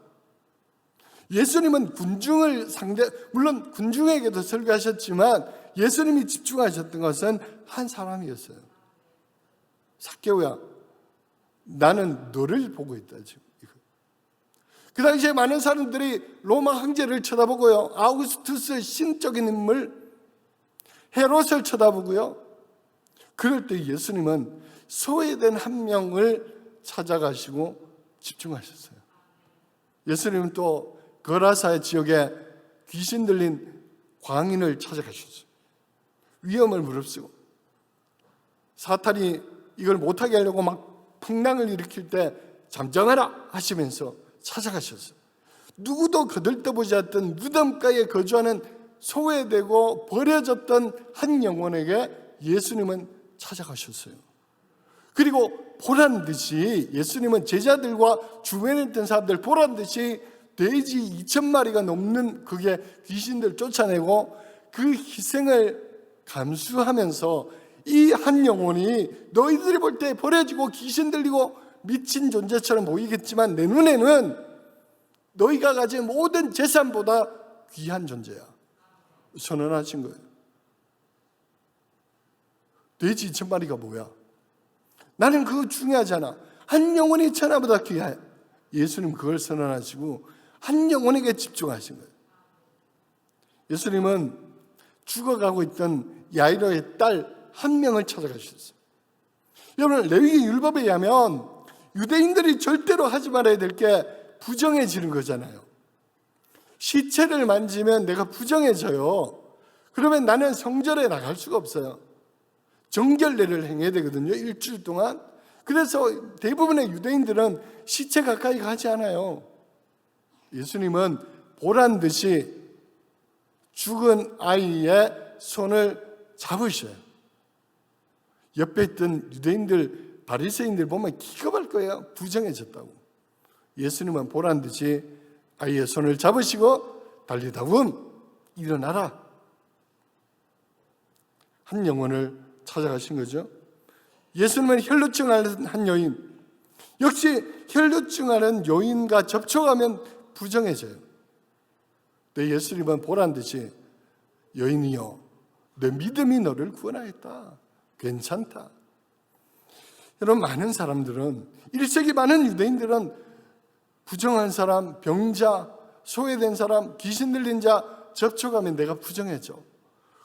예수님은 군중을 물론 군중에게도 설교하셨지만 예수님이 집중하셨던 것은 한 사람이었어요. 삭개오야, 나는 너를 보고 있다. 지금. 그 당시에 많은 사람들이 로마 황제를 쳐다보고요, 아우구스투스의 신적인 인물 헤롯을 쳐다보고요. 그럴 때 예수님은 소외된 한 명을 찾아가시고 집중하셨어요. 예수님은 또 거라사 지역에 귀신 들린 광인을 찾아가셨어요. 위험을 무릅쓰고 사탄이 이걸 못하게 하려고 막 풍랑을 일으킬 때 잠잠하라 하시면서 찾아가셨어요. 누구도 거들떠보지 않던 무덤가에 거주하는 소외되고 버려졌던 한 영혼에게 예수님은 찾아가셨어요. 그리고 보란듯이 예수님은 제자들과 주변에 있던 사람들 보란듯이 돼지 2,000마리가 넘는 그게 귀신들 쫓아내고 그 희생을 감수하면서 이 한 영혼이 너희들이 볼 때 버려지고 귀신 들리고 미친 존재처럼 보이겠지만 내 눈에는 너희가 가진 모든 재산보다 귀한 존재야 선언하신 거예요. 돼지 2,000마리가 뭐야? 나는 그거 중요하잖아. 한 영혼이 천하보다 귀해. 예수님 그걸 선언하시고 한 영혼에게 집중하신 거예요. 예수님은 죽어가고 있던 야이로의 딸 한 명을 찾아가셨어요. 여러분, 레위기 율법에 의하면 유대인들이 절대로 하지 말아야 될 게 부정해지는 거잖아요. 시체를 만지면 내가 부정해져요. 그러면 나는 성전에 나갈 수가 없어요. 정결례를 행해야 되거든요. 일주일 동안. 그래서 대부분의 유대인들은 시체 가까이 가지 않아요. 예수님은 보란듯이 죽은 아이의 손을 잡으셔요. 옆에 있던 유대인들, 바리새인들 보면 기겁할 거예요. 부정해졌다고. 예수님은 보란듯이 아이의 손을 잡으시고 달리다운 일어나라. 한 영혼을 찾아가신 거죠. 예수님은 혈루증 앓는 한 여인, 역시 혈루증 앓는 여인과 접촉하면 부정해져요. 내 예수님은 보란듯이 여인이여 내 믿음이 너를 구원하였다. 괜찮다. 여러분, 많은 사람들은 1세기 많은 유대인들은 부정한 사람, 병자, 소외된 사람, 귀신 들린 자 접촉하면 내가 부정해져.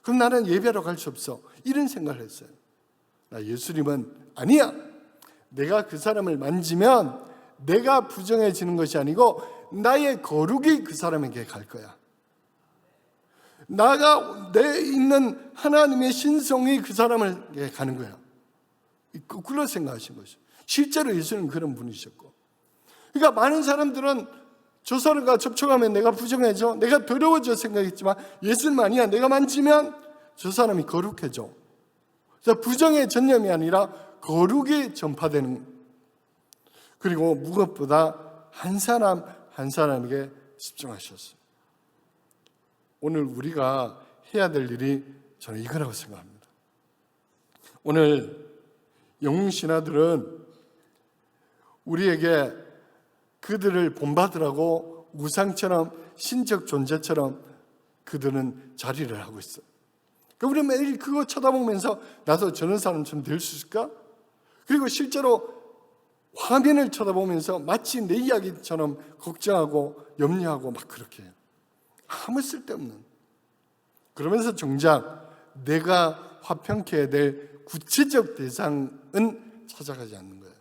그럼 나는 예배로 갈 수 없어. 이런 생각을 했어요. 나 예수님은 아니야. 내가 그 사람을 만지면 내가 부정해지는 것이 아니고 나의 거룩이 그 사람에게 갈 거야. 나가 내 있는 하나님의 신성이 그 사람에게 가는 거야. 거꾸로 생각하신 거죠. 실제로 예수님은 그런 분이셨고. 그러니까 많은 사람들은 저 사람과 접촉하면 내가 부정해져, 내가 더러워져 생각했지만 예수님은 아니야. 내가 만지면 저 사람이 거룩해져. 그래서 부정의 전념이 아니라 거룩이 전파되는. 그리고 무엇보다 한 사람 한 사람에게 집중하셨어요. 오늘 우리가 해야 될 일이 저는 이거라고 생각합니다. 오늘 영웅신하들은 우리에게 그들을 본받으라고 우상처럼 신적 존재처럼 그들은 자리를 하고 있어요. 우리 매일 그거 쳐다보면서 나도 저런 사람처럼 될 수 있을까? 그리고 실제로 화면을 쳐다보면서 마치 내 이야기처럼 걱정하고 염려하고 막 그렇게 해요. 아무 쓸데없는. 그러면서 정작 내가 화평케 해야 될 구체적 대상은 찾아가지 않는 거예요.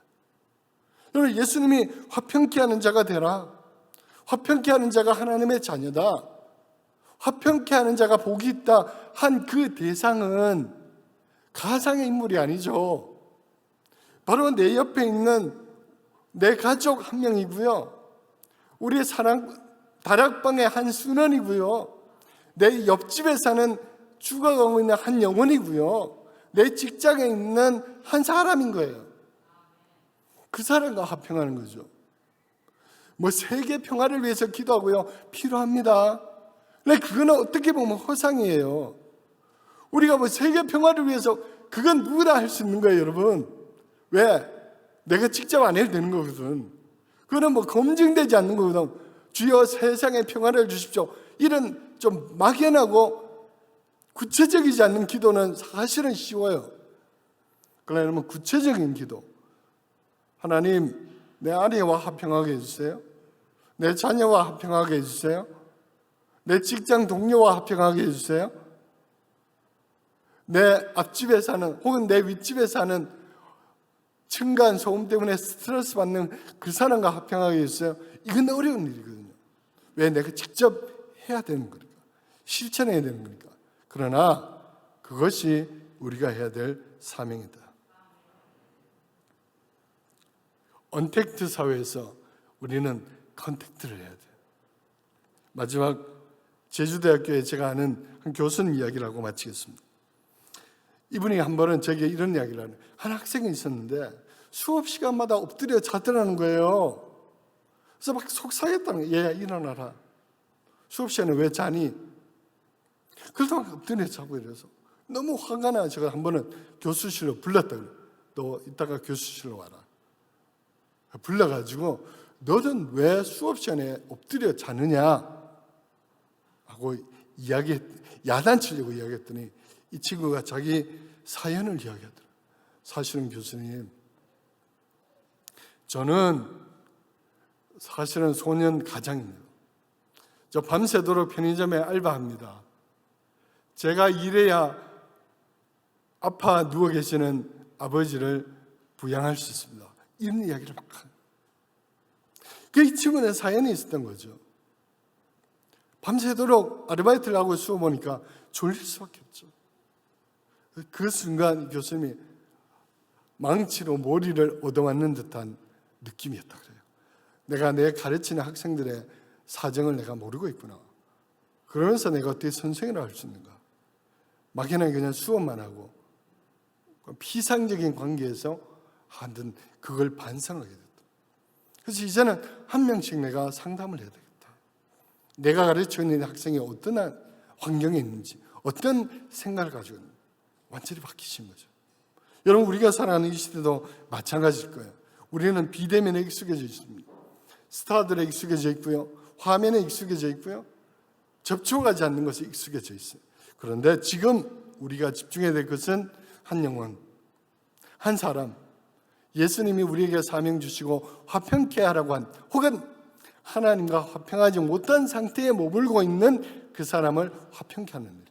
여러분, 예수님이 화평케 하는 자가 되라. 화평케 하는 자가 하나님의 자녀다. 화평케 하는 자가 복이 있다 한 그 대상은 가상의 인물이 아니죠. 바로 내 옆에 있는 내 가족 한 명이고요. 우리의 사랑 다락방의 한 순원이고요. 내 옆집에 사는 죽어가고 있는 한 영혼이고요. 내 직장에 있는 한 사람인 거예요. 그 사람과 화평하는 거죠. 뭐 세계 평화를 위해서 기도하고요. 필요합니다. 근데 그거는 어떻게 보면 허상이에요. 우리가 뭐 세계 평화를 위해서 그건 누구나 할 수 있는 거예요, 여러분. 왜? 내가 직접 안 해도 되는 거거든. 그거는 뭐 검증되지 않는 거거든. 주여 세상에 평화를 주십시오. 이런 좀 막연하고 구체적이지 않는 기도는 사실은 쉬워요. 그러나 여러분, 구체적인 기도. 하나님, 내 아내와 화평하게 해주세요. 내 자녀와 화평하게 해주세요. 내 직장 동료와 화평하게 해주세요. 내 앞집에 사는 혹은 내 윗집에 사는 층간 소음 때문에 스트레스 받는 그 사람과 화평하기 위해서 이건 어려운 일이거든요. 왜? 내가 직접 해야 되는 거니까, 실천해야 되는 거니까. 그러나 그것이 우리가 해야 될 사명이다. 언택트 사회에서 우리는 컨택트를 해야 돼요. 마지막 제주대학교에 제가 아는 한 교수님 이야기를 하고 마치겠습니다. 이분이 한 번은 제게 이런 이야기를 하는, 한 학생이 있었는데 수업 시간마다 엎드려 자더라는 거예요. 그래서 막 속상했다는 거예요. 얘야 일어나라. 수업 시간에 왜 자니? 그래서 막 엎드려 자고 이래서 너무 화가 나. 제가 한 번은 교수실로 불렀다고요. 너 이따가 교수실로 와라. 불러가지고 너는 왜 수업 시간에 엎드려 자느냐 하고 야단치려고 이야기했더니 이 친구가 자기 사연을 이야기하더라고요. 사실은 교수님, 저는 사실은 소년 가장입니다. 저 밤새도록 편의점에 알바합니다. 제가 일해야 아파 누워 계시는 아버지를 부양할 수 있습니다. 이런 이야기를 막 하는. 이 친구는 사연이 있었던 거죠. 밤새도록 아르바이트를 하고 수업 보니까 졸릴 수밖에 없죠. 그 순간 교수님이 망치로 머리를 얻어맞는 듯한 느낌이었다 그래요. 내가 내 가르치는 학생들의 사정을 내가 모르고 있구나. 그러면서 내가 어떻게 선생이라 할 수 있는가. 막연하게 그냥 수업만 하고 피상적인 관계에서 하는 그걸 반성하게 됐다. 그래서 이제는 한 명씩 내가 상담을 해야 되겠다. 내가 가르치고 있는 학생이 어떤 환경에 있는지, 어떤 생각을 가지고 있는지 완전히 바뀌신 거죠. 여러분, 우리가 살아가는 이 시대도 마찬가지일 거예요. 우리는 비대면에 익숙해져 있습니다. 스타들에 익숙해져 있고요, 화면에 익숙해져 있고요, 접촉하지 않는 것에 익숙해져 있어요. 그런데 지금 우리가 집중해야 될 것은 한 영혼, 한 사람, 예수님이 우리에게 사명 주시고 화평케 하라고 한, 혹은 하나님과 화평하지 못한 상태에 머물고 있는 그 사람을 화평케 하는 일,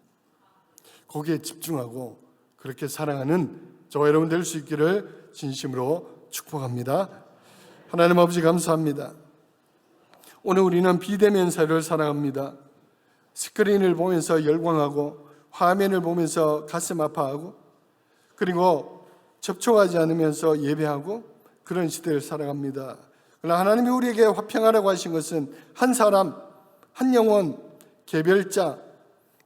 거기에 집중하고 그렇게 사랑하는 저와 여러분 될 수 있기를 진심으로 축복합니다. 하나님 아버지 감사합니다. 오늘 우리는 비대면 사회를 살아갑니다. 스크린을 보면서 열광하고 화면을 보면서 가슴 아파하고 그리고 접촉하지 않으면서 예배하고 그런 시대를 살아갑니다. 그러나 하나님이 우리에게 화평하라고 하신 것은 한 사람, 한 영혼, 개별자,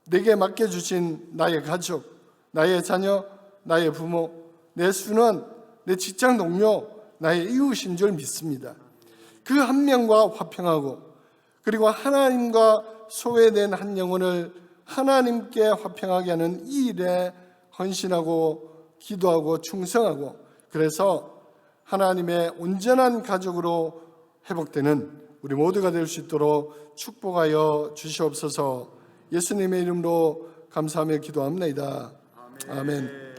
내게 맡겨주신 나의 가족, 나의 자녀, 나의 부모, 내 순원, 내 직장 동료, 나의 이웃인 줄 믿습니다. 그 한 명과 화평하고 그리고 하나님과 소외된 한 영혼을 하나님께 화평하게 하는 이 일에 헌신하고 기도하고 충성하고, 그래서 하나님의 온전한 가족으로 회복되는 우리 모두가 될 수 있도록 축복하여 주시옵소서. 예수님의 이름으로 감사하며 기도합니다. 아멘.